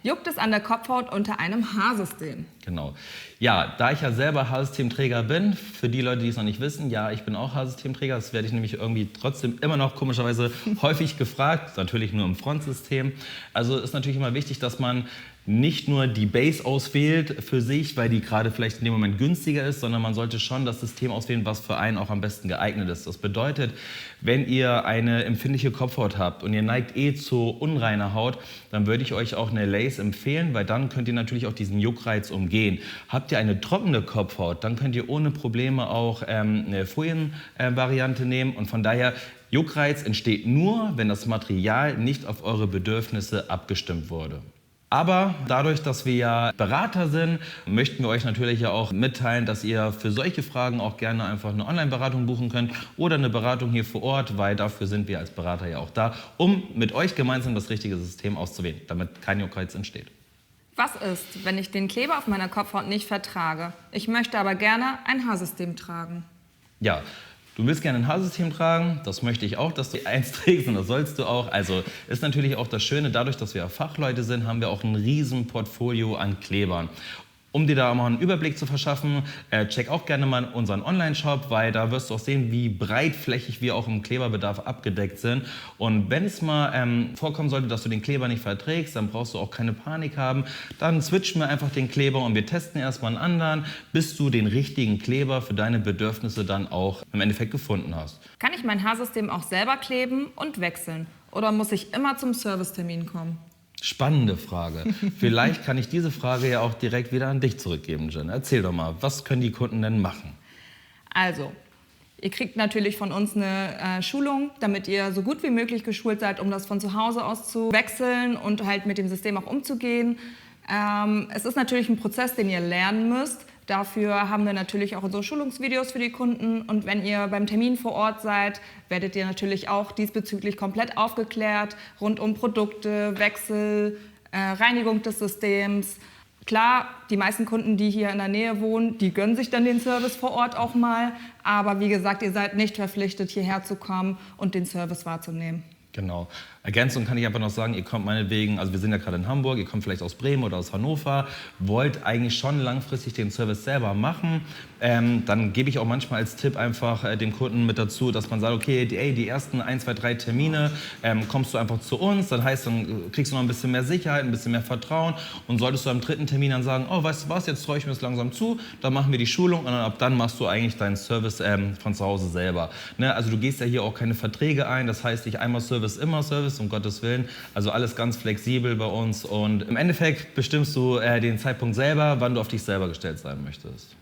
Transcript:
Juckt es an der Kopfhaut unter einem Haarsystem? Genau. Ja, da ich ja selber Haarsystemträger bin, für die Leute, die es noch nicht wissen, ja, ich bin auch Haarsystemträger. Das werde ich nämlich irgendwie trotzdem immer noch komischerweise häufig gefragt, natürlich nur im Frontsystem. Also ist natürlich immer wichtig, dass man nicht nur die Base auswählt für sich, weil die gerade vielleicht in dem Moment günstiger ist, sondern man sollte schon das System auswählen, was für einen auch am besten geeignet ist. Das bedeutet, wenn ihr eine empfindliche Kopfhaut habt und ihr neigt zu unreiner Haut, dann würde ich euch auch eine Lace empfehlen, weil dann könnt ihr natürlich auch diesen Juckreiz umgehen. Habt ihr eine trockene Kopfhaut, dann könnt ihr ohne Probleme auch eine Folien-Variante nehmen und von daher Juckreiz entsteht nur, wenn das Material nicht auf eure Bedürfnisse abgestimmt wurde. Aber dadurch, dass wir ja Berater sind, möchten wir euch natürlich ja auch mitteilen, dass ihr für solche Fragen auch gerne einfach eine Online-Beratung buchen könnt oder eine Beratung hier vor Ort, weil dafür sind wir als Berater ja auch da, um mit euch gemeinsam das richtige System auszuwählen, damit kein Juckreiz entsteht. Was ist, wenn ich den Kleber auf meiner Kopfhaut nicht vertrage? Ich möchte aber gerne ein Haarsystem tragen. Ja. Du willst gerne ein Haarsystem tragen, das möchte ich auch, dass du eins trägst und das sollst du auch. Also ist natürlich auch das Schöne, dadurch, dass wir ja Fachleute sind, haben wir auch ein riesen Portfolio an Klebern. Um dir da mal einen Überblick zu verschaffen, check auch gerne mal unseren Online-Shop, weil da wirst du auch sehen, wie breitflächig wir auch im Kleberbedarf abgedeckt sind. Und wenn es mal vorkommen sollte, dass du den Kleber nicht verträgst, dann brauchst du auch keine Panik haben. Dann switchen wir einfach den Kleber und wir testen erstmal einen anderen, bis du den richtigen Kleber für deine Bedürfnisse dann auch im Endeffekt gefunden hast. Kann ich mein Haarsystem auch selber kleben und wechseln? Oder muss ich immer zum Servicetermin kommen? Spannende Frage. Vielleicht kann ich diese Frage ja auch direkt wieder an dich zurückgeben, Jen. Erzähl doch mal, was können die Kunden denn machen? Also, ihr kriegt natürlich von uns eine Schulung, damit ihr so gut wie möglich geschult seid, um das von zu Hause aus zu wechseln und halt mit dem System auch umzugehen. Es ist natürlich ein Prozess, den ihr lernen müsst. Dafür haben wir natürlich auch unsere Schulungsvideos für die Kunden und wenn ihr beim Termin vor Ort seid, werdet ihr natürlich auch diesbezüglich komplett aufgeklärt rund um Produkte, Wechsel, Reinigung des Systems. Klar, die meisten Kunden, die hier in der Nähe wohnen, die gönnen sich dann den Service vor Ort auch mal, aber wie gesagt, ihr seid nicht verpflichtet, hierher zu kommen und den Service wahrzunehmen. Genau. Ergänzung kann ich einfach noch sagen, ihr kommt meinetwegen, also wir sind ja gerade in Hamburg, ihr kommt vielleicht aus Bremen oder aus Hannover, wollt eigentlich schon langfristig den Service selber machen, dann gebe ich auch manchmal als Tipp einfach dem Kunden mit dazu, dass man sagt, okay, die ersten 1, 2, 3 Termine kommst du einfach zu uns, dann kriegst du noch ein bisschen mehr Sicherheit, ein bisschen mehr Vertrauen und solltest du am 3. Termin dann sagen, oh, weißt du was, jetzt traue ich mir das langsam zu, dann machen wir die Schulung und ab dann machst du eigentlich deinen Service von zu Hause selber. Ne? Also du gehst ja hier auch keine Verträge ein, das heißt nicht einmal Service, immer Service, um Gottes Willen. Also alles ganz flexibel bei uns und im Endeffekt bestimmst du den Zeitpunkt selber, wann du auf dich selber gestellt sein möchtest.